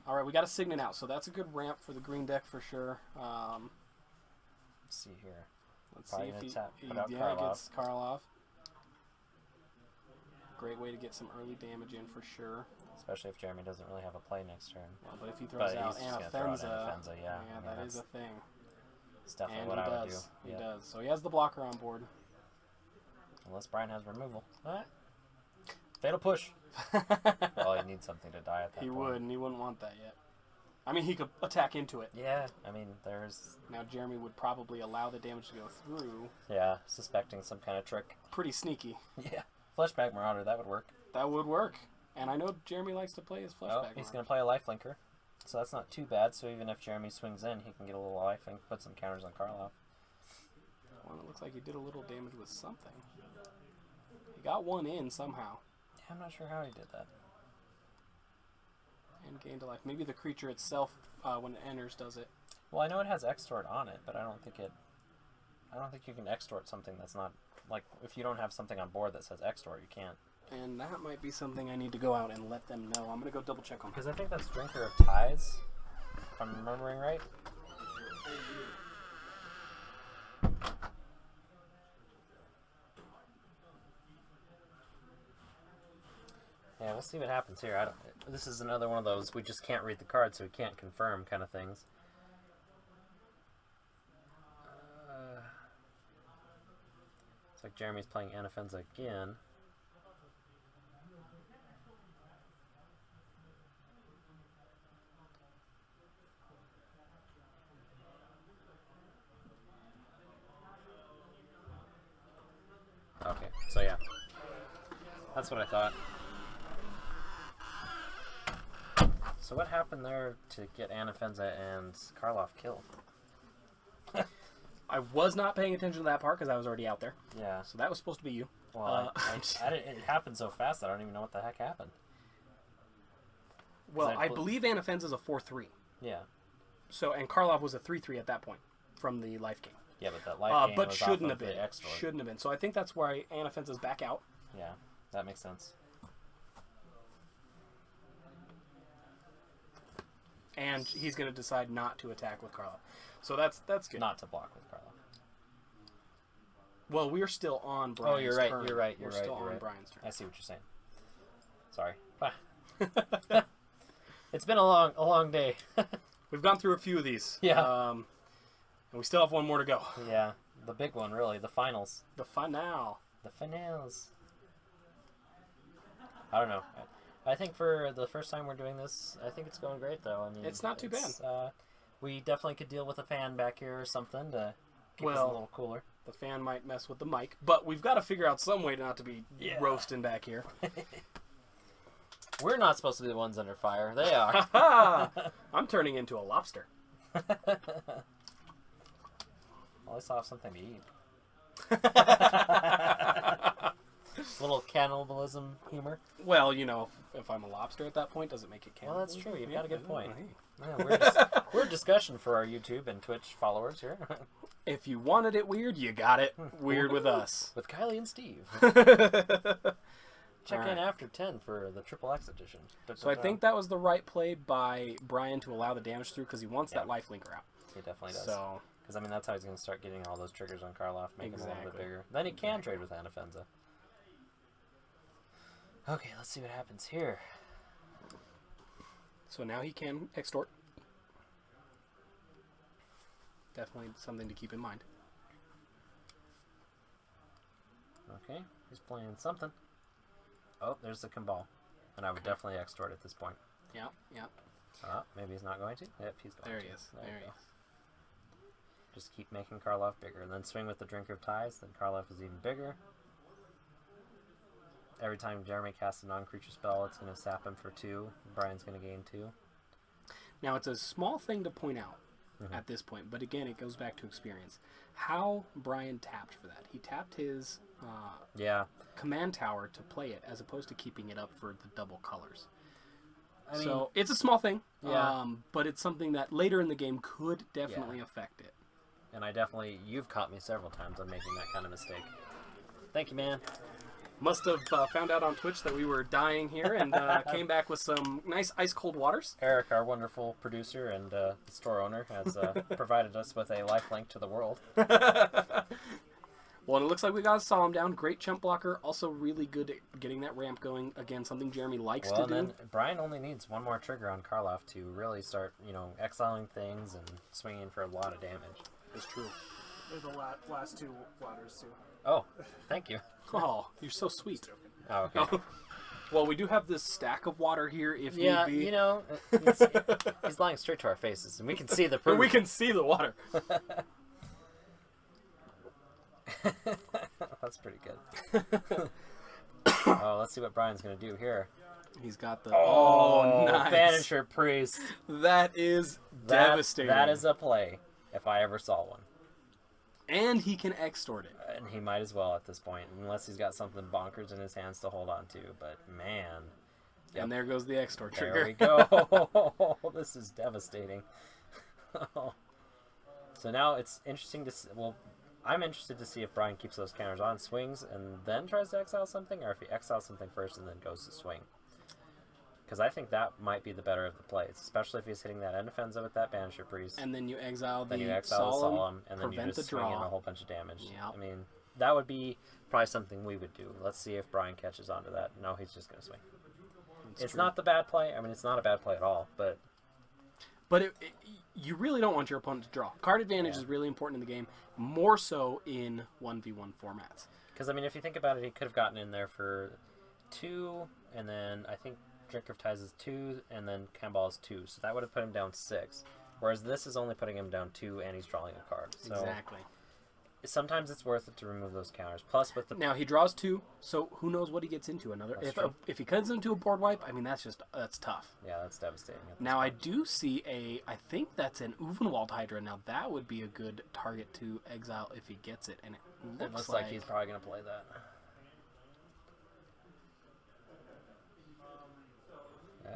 All right, we got a Signet out, so that's a good ramp for the green deck for sure. Let's see here. Let's Probably see if he gets Karloff. Great way to get some early damage in for sure. Especially if Jeremy doesn't really have a play next turn. Well, but if he throws out Anafenza, yeah, that is a thing. It's definitely and what I would do. He does. So he has the blocker on board. Unless Bryan has removal. Fatal push. Well, he needs something to die at that point. He would, and he wouldn't want that yet. I mean, he could attack into it. Yeah, I mean, there's... Now, Jeremy would probably allow the damage to go through. Yeah, suspecting some kind of trick. Pretty sneaky. Yeah. Fleshback Marauder, that would work. That would work. And I know Jeremy likes to play his Fleshback Marauder. He's going to play a Lifelinker. So that's not too bad. So even if Jeremy swings in, he can get a little lifelink, put some counters on Karloff. Well, it looks like he did a little damage with something. He got one in somehow. I'm not sure how he did that. And gained a life. Maybe the creature itself, when it enters, does it. Well, I know it has extort on it, but I don't think you can extort something that's not like if you don't have something on board that says extort, you can't. And that might be something I need to go out and let them know. I'm gonna go double check on. Because I think that's Drinker of Ties, if I'm remembering right. Yeah, we'll see what happens here. This is another one of those we just can't read the card, so we can't confirm kind of things. It's like Jeremy's playing Anafenza again. Okay, so yeah. That's what I thought. So what happened there to get Anafenza and Karloff killed? I was not paying attention to that part because I was already out there. Yeah. So that was supposed to be you. Well, it happened so fast that I don't even know what the heck happened. Well, I believe Anafenza is a 4-3. Yeah. So, and Karloff was a 3-3 at that point from the life gain. Yeah, but that life gain but was shouldn't off have of been. the extort. Shouldn't have been. So I think that's why Anafenza's back out. Yeah, that makes sense. And he's going to decide not to attack with Karloff. So that's good. Not to block with Karloff. Well, we're still on Brian's turn. Oh, you're right. You're right. We're still on Brian's turn. I see what you're saying. Sorry. It's been a long day. We've gone through a few of these. Yeah. And we still have one more to go. Yeah, the big one, really. The finals. The finale. The finals. I don't know. I think for the first time we're doing this, I think it's going great, though. I mean, it's not too bad. We definitely could deal with a fan back here or something to keep us a little cooler. The fan might mess with the mic, but we've got to figure out some way not to be roasting back here. We're not supposed to be the ones under fire. They are. I'm turning into a lobster. Well, I still have something to eat. Little cannibalism humor. Well, you know, if I'm a lobster at that point, does it make it cannibal? Well, that's true. You've got a good point. Yeah, we're a discussion for our YouTube and Twitch followers here. If you wanted it weird, you got it weird with us. With Kiley and Steve. Check in after 10 for the Triple X edition. So I think that was the right play by Bryan to allow the damage through because he wants that life linker out. He definitely does. So, because, I mean, that's how he's going to start getting all those triggers on Karloff, make him a little bit bigger. Then he can trade with Anafenza. Okay, let's see what happens here. So now he can extort. Definitely something to keep in mind. Okay, he's playing something. Oh, there's the Kimball. And I would definitely extort at this point. Yeah, yeah. Maybe he's not going to. Yep, he's going to. There he is. There he is. Just keep making Karloff bigger. And then swing with the Drinker of Ties, then Karloff is even bigger. Every time Jeremy casts a non-creature spell, it's going to sap him for 2. Brian's going to gain 2. Now, it's a small thing to point out at this point, but again, it goes back to experience. How Bryan tapped for that. He tapped his command tower to play it, as opposed to keeping it up for the double colors. I mean, so, it's a small thing, but it's something that later in the game could definitely affect it. And you've caught me several times on making that kind of mistake. Thank you, man. Must have found out on Twitch that we were dying here and came back with some nice ice-cold waters. Eric, our wonderful producer and store owner, has provided us with a lifelink to the world. Well, and it looks like we got a Solemn down. Great chump blocker. Also really good at getting that ramp going. Again, something Jeremy likes to do. Then Bryan only needs one more trigger on Karloff to really start, exiling things and swinging for a lot of damage. It's true. They're the last 2 waters, too. Oh, thank you. Oh, you're so sweet. Oh, okay. Well, we do have this stack of water here if need be. He's lying straight to our faces, and we can see the proof. We can see the water. That's pretty good. Oh, let's see what Brian's going to do here. He's got the... nice. Banisher Priest. That is devastating. That is a play, if I ever saw one. And he can extort it. And he might as well at this point, unless he's got something bonkers in his hands to hold on to. But, man. Yep. And there goes the extort trigger. There we go. This is devastating. So now it's interesting to see. Well, I'm interested to see if Bryan keeps those counters on, swings, and then tries to exile something, or if he exiles something first and then goes to swing. Because I think that might be the better of the plays, especially if he's hitting that Endefensa with that Banisher Priest. And then you exile the Solemn, and then you prevent just the swing in draw. a whole bunch of damage. Yep. I mean, that would be probably something we would do. Let's see if Bryan catches on to that. No, he's just going to swing. It's not the bad play. I mean, it's not a bad play at all, but... But you really don't want your opponent to draw. Card advantage is really important in the game, more so in 1v1 formats. Because, I mean, if you think about it, he could have gotten in there for 2, and then I think Drinker of Ties is 2, and then Cannonball is 2. So that would have put him down 6. Whereas this is only putting him down 2, and he's drawing a card. So exactly. Sometimes it's worth it to remove those counters. Plus, with the... Now, he draws 2, so who knows what he gets into. If he cuts into a board wipe, I mean, that's tough. Yeah, that's devastating. Now, I do see I think that's an Uvenwald Hydra. Now, that would be a good target to exile if he gets it. And it looks like he's probably going to play that.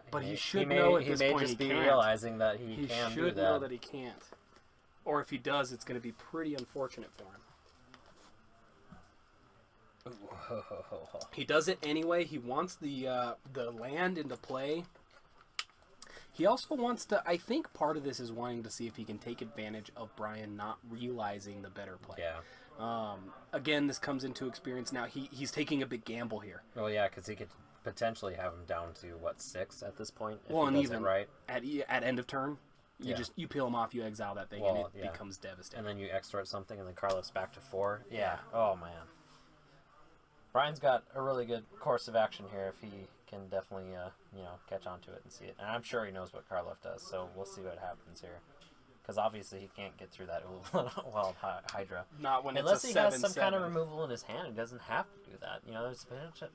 But he should know at this point he can't. He may just be realizing that he can do that. He should know that he can't. Or if he does, it's going to be pretty unfortunate for him. He does it anyway. He wants the land into play. He also wants to... I think part of this is wanting to see if he can take advantage of Bryan not realizing the better play. Yeah. Again, this comes into experience now. He's taking a big gamble here. Well, yeah, because he could potentially have him down to, 6 at this point? If well, he and does even it right. at end of turn... You peel him off, you exile that thing, and it becomes devastating. And then you extort something, and then Karloff's back to 4. Yeah. Oh, man. Bryan's got a really good course of action here if he can definitely, catch on to it and see it. And I'm sure he knows what Karloff does, so we'll see what happens here. Because obviously he can't get through that Wild Hydra. Not when Unless it's he a 7/7. has some kind of removal in his hand, he doesn't have to do that. There's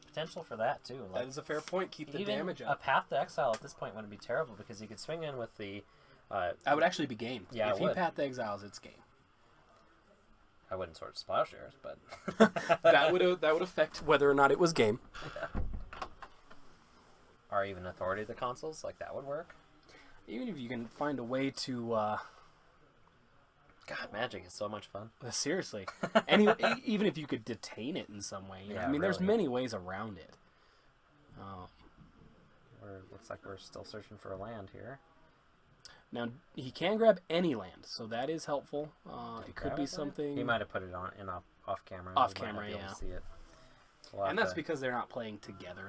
potential for that, too. That is a fair point. Keep the damage up. A Path to Exile at this point wouldn't be terrible, because he could swing in with the... I would actually be game. Yeah, if he Path to Exiles, it's game. I wouldn't sort of Plowshares, but that would affect whether or not it was game. Yeah. Or even Authority of the Consuls, like that would work. Even if you can find a way to. God, Magic is so much fun. Seriously, even if you could detain it in some way, there's many ways around it. Looks like we're still searching for a land here. Now, he can grab any land, so that is helpful. It could be something... He might have put it on off camera. Off camera, yeah. To see it. And that's because they're not playing together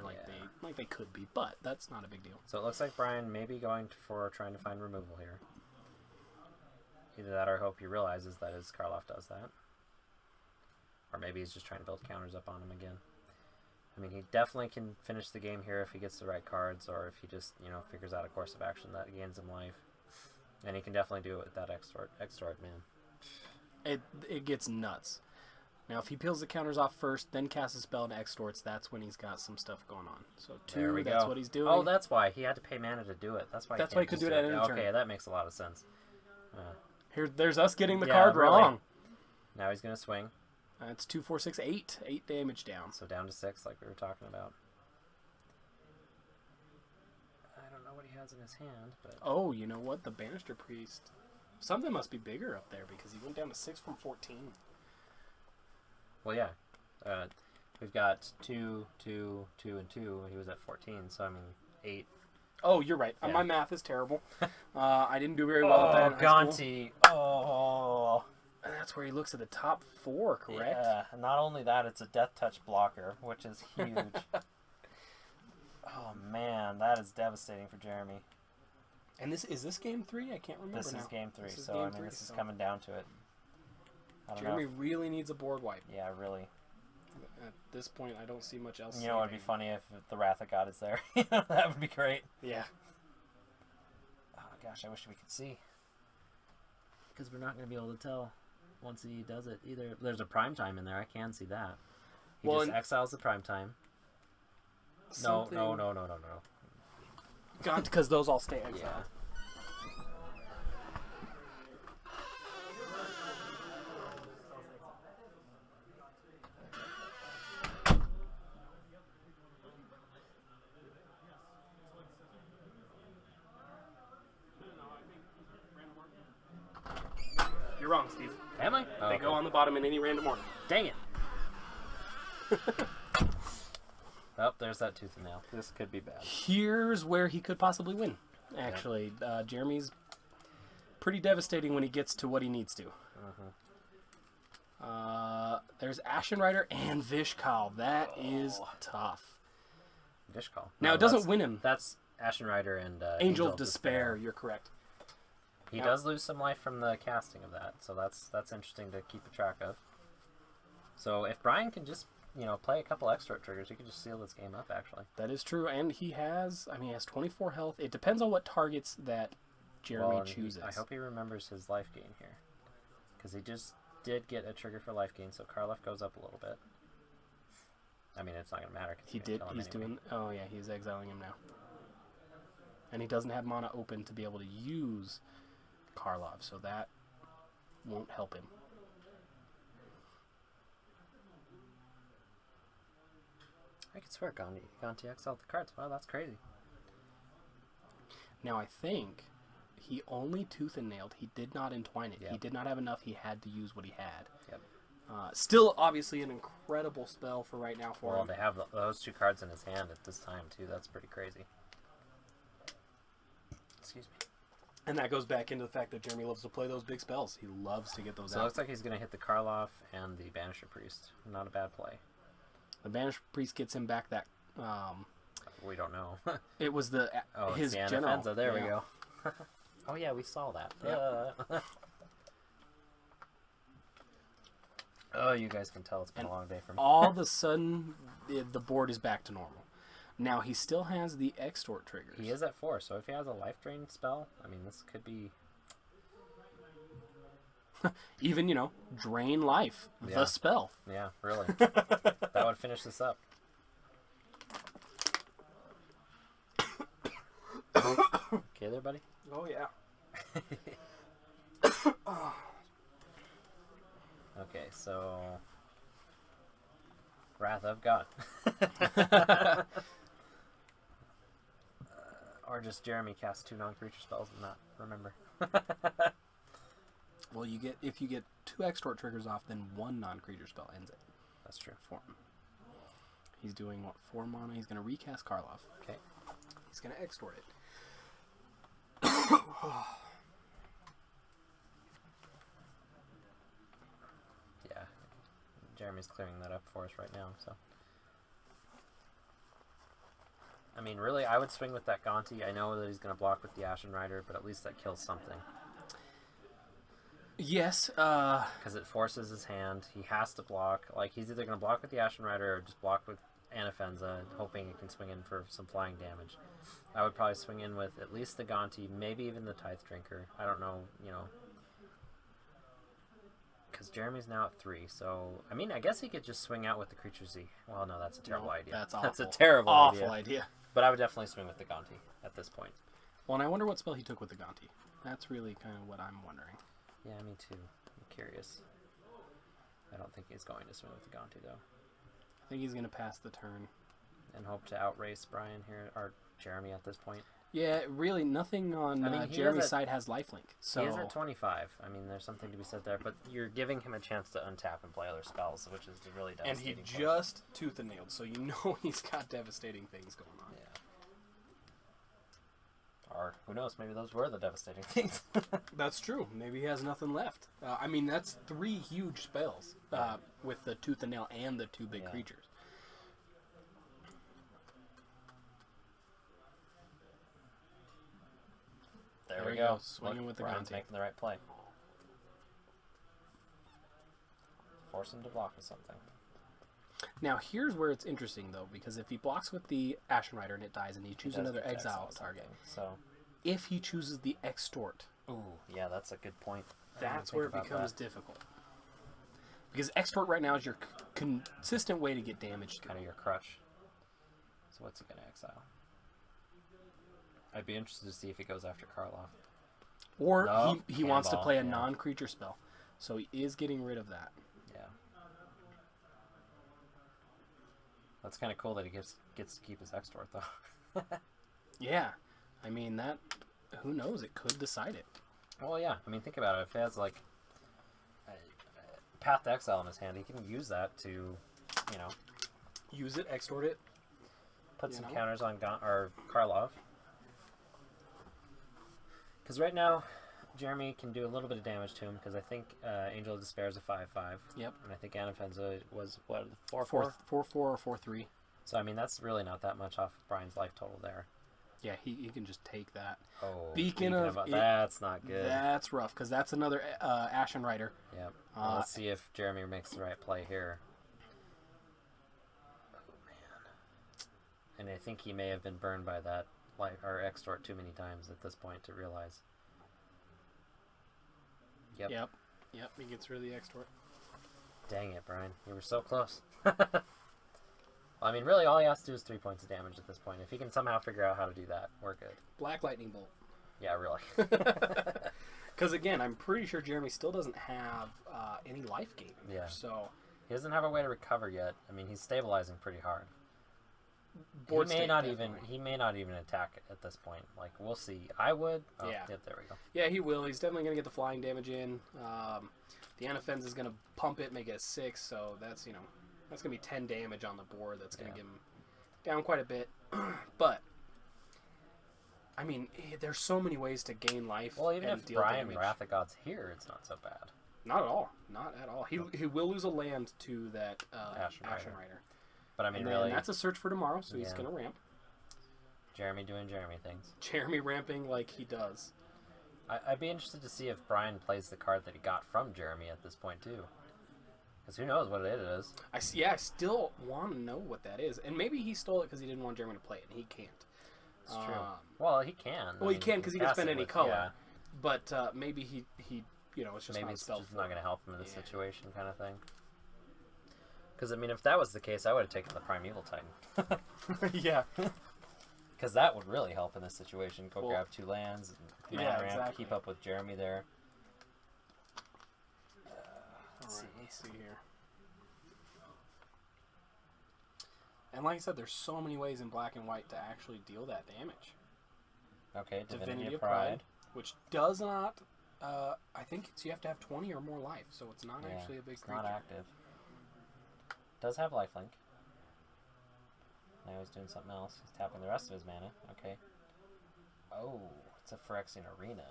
like they could be, but that's not a big deal. So it looks like Bryan may be going for trying to find removal here. Either that or I hope he realizes that his Karloff does that. Or maybe he's just trying to build counters up on him again. I mean, he definitely can finish the game here if he gets the right cards, or if he just, figures out a course of action that gains him life. And he can definitely do it with that extort, man. It gets nuts. Now, if he peels the counters off first, then casts a spell and extorts, that's when he's got some stuff going on. So 2, that's what he's doing. Oh, that's why. He had to pay mana to do it. That's why he could do it at any turn. Okay, that makes a lot of sense. There's us getting the card wrong. Now he's going to swing. It's 2, 4, 6, 8. 8 damage down. So down to 6, like we were talking about. What he has in his hand, but oh, you know what? The Banisher Priest. Something must be bigger up there because he went down to 6 from 14. Well, yeah. We've got 2, 2, 2, and 2. He was at 14, so I mean 8. Oh, you're right. Yeah. My math is terrible. I didn't do very well at that in high school. Oh, and that's where he looks at the top 4, correct? Yeah. And not only that, it's a Death Touch blocker, which is huge. Oh man, that is devastating for Jeremy. And is this game 3? I can't remember. This is game 3, so this is coming down to it. Jeremy really needs a board wipe. Yeah, really. At this point, I don't see much else. It would be funny if the Wrath of God is there. That would be great. Yeah. Oh gosh, I wish we could see. Because we're not going to be able to tell once he does it either. There's a prime time in there. I can see that. He just exiles the prime time. No. Gone, because those all stay exiled. Yeah. Steve. Am I? Oh, They okay. go on the bottom in any random order. Dang it. Oh, there's that tooth and nail. This could be bad. Here's where he could possibly win. Actually, Jeremy's pretty devastating when he gets to what he needs to. There's Ashen Rider and Vishkal. That is tough. Vishkal. Now, No, it doesn't that's- win him. That's Ashen Rider and Angel of Despair. You're correct. He Now- does lose some life from the casting of that, so that's interesting to keep a track of. So if Bryan can just, play a couple extra triggers, he could just seal this game up, actually. That is true, and he has 24 health. It depends on what targets that Jeremy And chooses. I hope he remembers his life gain here, because he just did get a trigger for life gain, so Karloff goes up a little bit. I mean, it's not going to matter. 'Cause He he's gonna did. kill him He's anyway. doing. Oh yeah, he's exiling him now, and he doesn't have mana open to be able to use Karlov, so that won't help him. I could swear Gonti exiled the cards. Wow, that's crazy. Now I think he only tooth and nailed. He did not entwine it. Yep. He did not have enough. He had to use what he had. Yep. Still, obviously, an incredible spell for right now for Well, him. they have those two cards in his hand at this time, too. That's pretty crazy. Excuse me. And that goes back into the fact that Jeremy loves to play those big spells. He loves to get those So it out. looks like he's going to hit the Karloff and the Banisher Priest. Not a bad play. The Banished Priest gets him back that... We don't know. it was the Oh, his it's the general. Anafenza. There we Yeah. go. Oh, yeah, we saw that. Yep. Oh, you guys can tell it's been And a long day for me. All of a sudden, the board is back to normal. Now, he still has the extort triggers. He is at 4, so if he has a life drain spell, I mean, this could be... Even, drain life. Yeah. The spell. Yeah, really. That would finish this up. Okay there, buddy? Oh, yeah. Okay, so... Wrath of God. Or just Jeremy casts 2 non-creature spells and not remember. Well, if you get 2 extort triggers off, then 1 non-creature spell ends it That's true. for him. He's doing, 4 mana? He's going to recast Karlov. Okay. He's going to extort it. Yeah. Jeremy's clearing that up for us right now, so... I mean, really, I would swing with that Gonti. I know that he's going to block with the Ashen Rider, but at least that kills something. Yes, Because it forces his hand. He has to block. Like, he's either going to block with the Ashen Rider or just block with Anafenza, hoping it can swing in for some flying damage. I would probably swing in with at least the Gonti, maybe even the Tithe Drinker. I don't know, Because Jeremy's now at 3, so... I mean, I guess he could just swing out with the Creature Z. Well, no, that's a terrible idea. That's awful. That's a terrible awful idea. But I would definitely swing with the Gonti at this point. Well, and I wonder what spell he took with the Gonti. That's really kind of what I'm wondering. Yeah, me too. I'm curious. I don't think he's going to swing with the Gonti, though. I think he's going to pass the turn. And hope to outrace Bryan here, or Jeremy at this point. Yeah, really, nothing on I mean, he Jeremy's is at- side has lifelink. So He is at 25. I mean, there's something to be said there, but you're giving him a chance to untap and play other spells, which is really and he devastating. just tooth and nailed, so you know he's got devastating things going on. Yeah. Or, who knows, maybe those were the devastating things. That's true. Maybe he has nothing left. I mean, that's 3 huge spells with the tooth and nail and the 2 big Yeah. creatures. There we we go, go. swinging Look, with the Bryan's Gonti. making the right play. Force him to block with something. Now, here's where it's interesting, though, because if he blocks with the Ashen Rider and it dies and he chooses does another get to exile exile target, something, if he chooses the extort, So, ooh, yeah, that's a good point. I didn't that's think where it about becomes that. difficult. Because extort right now is your consistent way to get damage to. Kind of your crutch. So what's he going to exile? I'd be interested to see if he goes after Karloff. Or No, he wants to Cannonball, play a yeah. non-creature spell. So he is getting rid of that. Yeah. That's kind of cool that he gets to keep his extort, though. Yeah. I mean, that... Who knows? It could decide it. Well, yeah. I mean, think about it. If he has, like... Path to Exile in his hand. He can use that to, you know, use it, extort it, put some counters on Karlov. Because right now, Jeremy can do a little bit of damage to him, because I think Angel of Despair is a 5/5. Yep. And I think Anafenza was, what, 4/4 or 4/3. So, I mean, that's really not that much off Brian's life total there. Yeah, he can just take that. Oh, Beacon of that's not good. That's rough, because that's another Ashen Rider. Yep. Let's see if Jeremy makes the right play here. Oh, man. And I think he may have been burned by that extort too many times at this point to realize. Yep. He gets rid of the extort. Dang it, Brian. You were so close. I mean, really, all he has to do is 3 points of damage at this point. If he can somehow figure out how to do that, we're good. Black Lightning Bolt. Yeah, really. Because, again, I'm pretty sure Jeremy still doesn't have any life gain in there, so... He doesn't have a way to recover yet. I mean, he's stabilizing pretty hard. Board He may not even attack at this point. Like, we'll see. I would. Oh, Yeah. Yep, there we go. Yeah, he will. He's definitely going to get the flying damage in. The Anafenza is going to pump it, make it a 6, so that's, you know... That's going to be 10 damage on the board. That's going to get him down quite a bit. But, I mean, there's so many ways to gain life. Well, even and if deal Brian damage. Wrath of God's here, it's not so bad. Not at all. Not at all. He will lose a land to that Ashen Rider. But I mean, and then really... that's a search for tomorrow, so he's going to ramp. Jeremy doing Jeremy things. Jeremy ramping like he does. I'd be interested to see if Brian plays the card that he got from Jeremy at this point, too. Because who knows what it is. I still want to know what that is. And maybe he stole it because he didn't want Jeremy to play it, and he can't. It's true. Well, he can. Well, he can because he can spend any color. Yeah. But maybe he you know, it's just maybe not it's spelled just not going to help him in this situation kind of thing. Because, I mean, if that was the case, I would have taken the Primeval Titan. Yeah. Because that would really help in this situation. Go grab 2 lands, mana ramp, exactly. keep up with Jeremy there. Let's see here. And like I said, there's so many ways in black and white to actually deal that damage. Okay, Divinity of Pride, which does not... I think you have to have 20 or more life, so it's not actually a big creature. Not active. Does have lifelink. Now he's doing something else. He's tapping the rest of his mana. Okay. Oh, it's a Phyrexian Arena.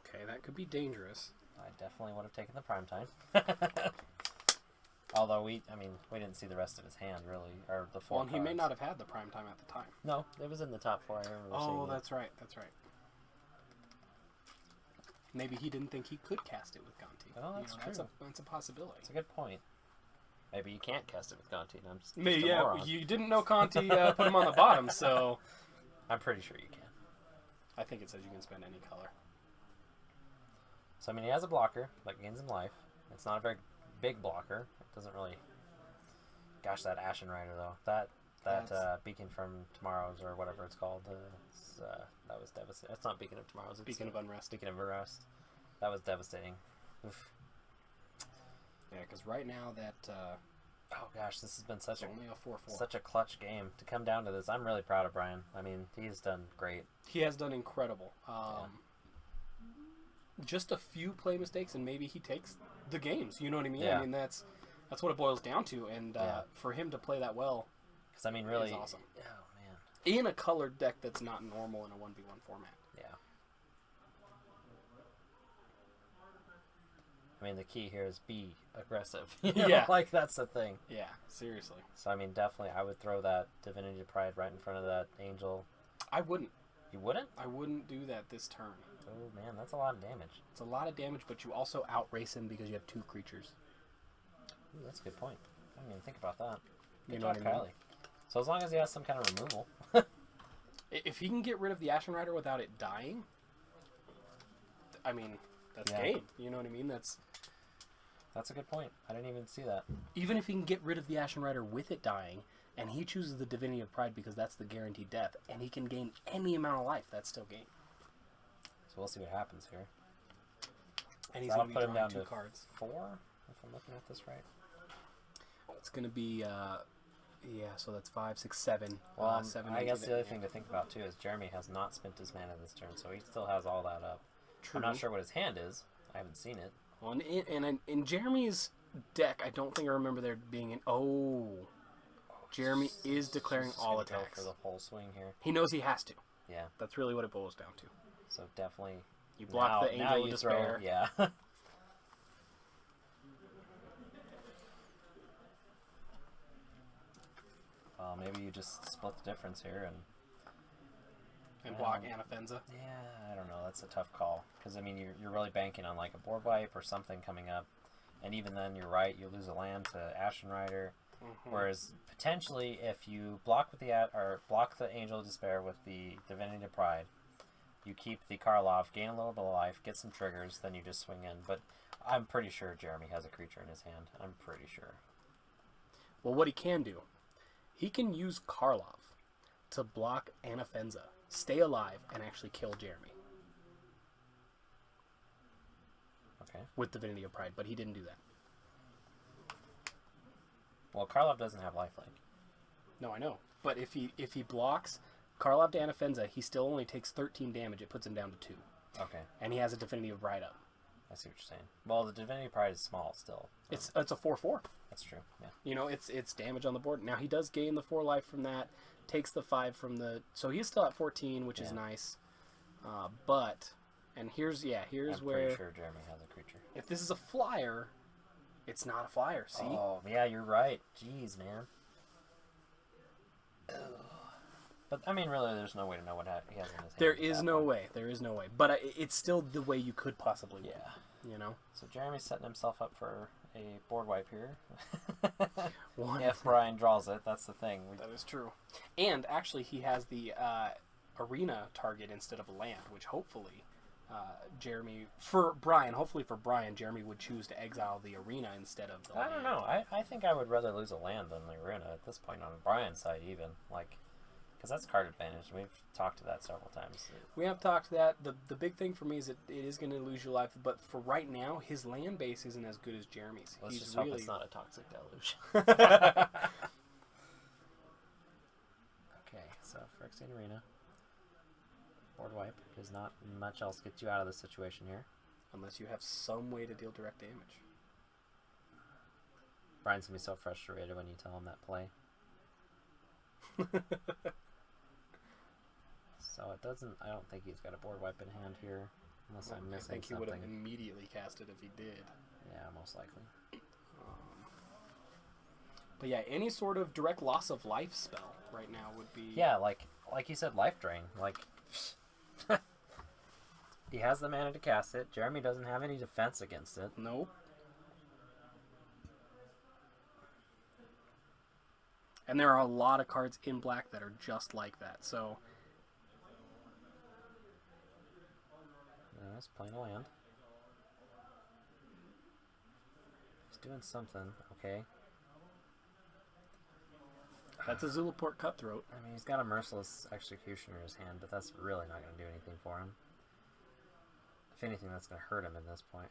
Okay, that could be dangerous. I definitely would have taken the Primetime. Although we didn't see the rest of his hand really, or the 4 Well, and he may cards. not have had the prime time at the time. No, it was in the top 4. I remember seeing it. That's right. That's right. Maybe he didn't think he could cast it with Gonti. Oh, that's true. That's a possibility. That's a good point. Maybe you can't cast it with Gonti. And I'm just Maybe, a yeah. moron. You didn't know Conti put him on the bottom, so I'm pretty sure you can. I think it says you can spend any color. So I mean, he has a blocker that gains him life. It's not a very big blocker. It doesn't really. Gosh, that Ashen Rider though. That Beacon from Tomorrow's or whatever it's called. That was devastating. It's not Beacon of Tomorrow's. It's Beacon of Unrest. Beacon of Unrest. That was devastating. Oof. Yeah, because right now that oh gosh, this has been such only a 4/4. Such a clutch game to come down to this. I'm really proud of Brian. I mean, he's done great. He has done incredible. Just a few play mistakes, and maybe he takes the games. You know what I mean? Yeah. I mean that's what it boils down to. And for him to play that well, because I mean, really, is awesome. Oh man, In a colored deck that's not normal in a 1v1 format. yeah. I mean, the key here is be aggressive. You know? Yeah. Like that's the thing. Yeah, seriously. So I mean, definitely, I would throw that Divinity of Pride right in front of that Angel. I wouldn't. You wouldn't? I wouldn't do that this turn. Oh man, that's a lot of damage. It's a lot of damage, but you also outrace him because you have 2 creatures. Ooh, that's a good point. I didn't even think about that. Good You know job, what I mean? Kylie. So as long as he has some kind of removal. If he can get rid of the Ashen Rider without it dying, I mean, that's game. You know what I mean? That's a good point. I didn't even see that. even if he can get rid of the Ashen Rider with it dying, and he chooses the Divinity of Pride because that's the guaranteed death, and he can gain any amount of life, that's still game. So we'll see what happens here. And he's So going to I'll be put him drawing down 2 to cards. 4, if I'm looking at this right. It's going to be, so that's 5, 6, 7. Well, 7. I guess the other thing to think about too is Jeremy has not spent his mana this turn, so he still has all that up. True. I'm not sure what his hand is. I haven't seen it. In Jeremy's deck, I don't think I remember there being an... Oh. Jeremy is declaring all attacks. Go for the full swing here. He knows he has to. Yeah. That's really what it boils down to. So definitely... You block the Angel of Despair. Yeah. Well, maybe you just split the difference here and block Anafenza. Yeah, I don't know. That's a tough call. Because, I mean, you're really banking on, like, a board wipe or something coming up. And even then, you're right. You lose a land to Ashen Rider. Mm-hmm. Whereas, potentially, if you block with block the Angel of Despair with the Divinity of Pride, you keep the Karlov, gain a little bit of life, get some triggers, then you just swing in. But I'm pretty sure Jeremy has a creature in his hand. I'm pretty sure. Well, what he can do, he can use Karlov to block Anafenza, stay alive, and actually kill Jeremy. Okay. With Divinity of Pride, but he didn't do that. Well, Karlov doesn't have lifelink. No, I know. But if he blocks Karlov to Anafenza, he still only takes 13 damage. It puts him down to 2. Okay. And he has a Divinity of Pride up. I see what you're saying. Well, the Divinity of Pride is small still. It's a 4/4. That's true. Yeah. You know, it's damage on the board. Now he does gain the 4 life from that, takes the 5 from the, so he's still at 14, which is nice. But here's I'm where pretty sure Jeremy has a creature. If this is a flyer, it's not a flyer. See? Oh yeah, you're right. Jeez, man. Ugh. But I mean, really, there's no way to know what he has in his hand. There is no way. There is no way. But it's still the way you could possibly win. Yeah. You know. So Jeremy's setting himself up for a board wipe here. If Wonderful. Bryan draws it, that's the thing. That is true. And actually, he has the arena target instead of a land, which hopefully Jeremy, for Bryan, Jeremy would choose to exile the arena instead of the land. I don't know. I think I would rather lose a land than the arena at this point on Bryan's side, even. Like, because that's card advantage. We've talked to that several times. We have talked to that. The big thing for me is that it is going to lose your life, but for right now, his land base isn't as good as Jeremy's. Let's He's just really... hope it's not a toxic deluge. Okay, so Phyrexian Arena. Board wipe, because not much else gets you out of this situation here. Unless you have some way to deal direct damage. Bryan's going to be so frustrated when you tell him that play. So it doesn't, I don't think he's got a board wipe in hand here, unless I'm missing I think he something. would have immediately cast it if he did. Yeah, most likely. But yeah, any sort of direct loss of life spell right now would be... Yeah, like you said, life drain. Like, he has the mana to cast it. Jeremy doesn't have any defense against it. Nope. And there are a lot of cards in black that are just like that, so... He's playing a land. He's doing something, okay. That's a Zulaport Cutthroat. I mean, he's got a Merciless Executioner in his hand, but that's really not going to do anything for him. If anything, that's going to hurt him at this point,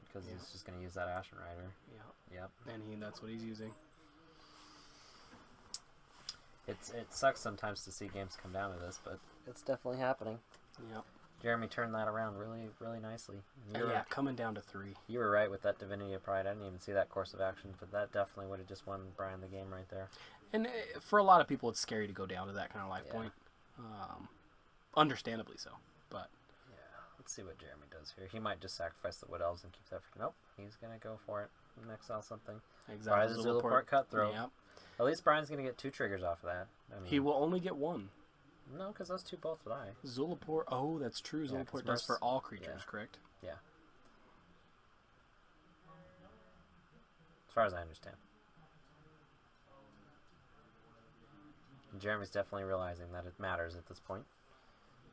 because he's just going to use that Ashen Rider. Yeah. Yep. And that's what he's using. It sucks sometimes to see games come down to this, but it's definitely happening. Yep. Jeremy turned that around really, really nicely. Coming down to 3. You were right with that Divinity of Pride. I didn't even see that course of action, but that definitely would have just won Bryan the game right there. And for a lot of people, it's scary to go down to that kind of life point. Understandably so, but... Yeah, let's see what Jeremy does here. He might just sacrifice the Wood Elves and keep that for... Nope, he's going to go for it and exile something. Exile the Zulaport Cutthroat. Yep. At least Bryan's going to get 2 triggers off of that. I mean, He will only get 1. No, because those 2 both die. Zulaport, oh, that's true. Yeah, Zulaport does for all creatures, yeah. correct? Yeah. As far as I understand. And Jeremy's definitely realizing that it matters at this point.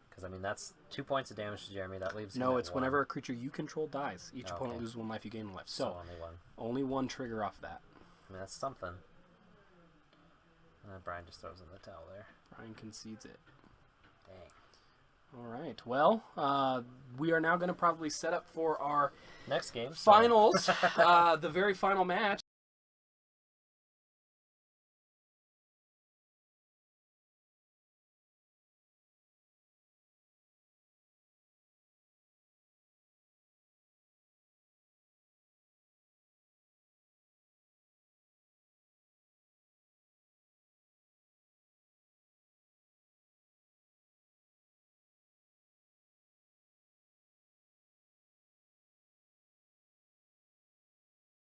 Because, I mean, that's 2 points of damage to Jeremy. That leaves him No, at it's 1. whenever a creature you control dies. Each Okay. opponent loses 1 life, you gain 1 life. So So, only 1. only 1 trigger off that. I mean, that's something. Bryan just throws in the towel there. Bryan concedes it. Dang. All right. Well, we are now going to probably set up for our Next game. finals. The very final match.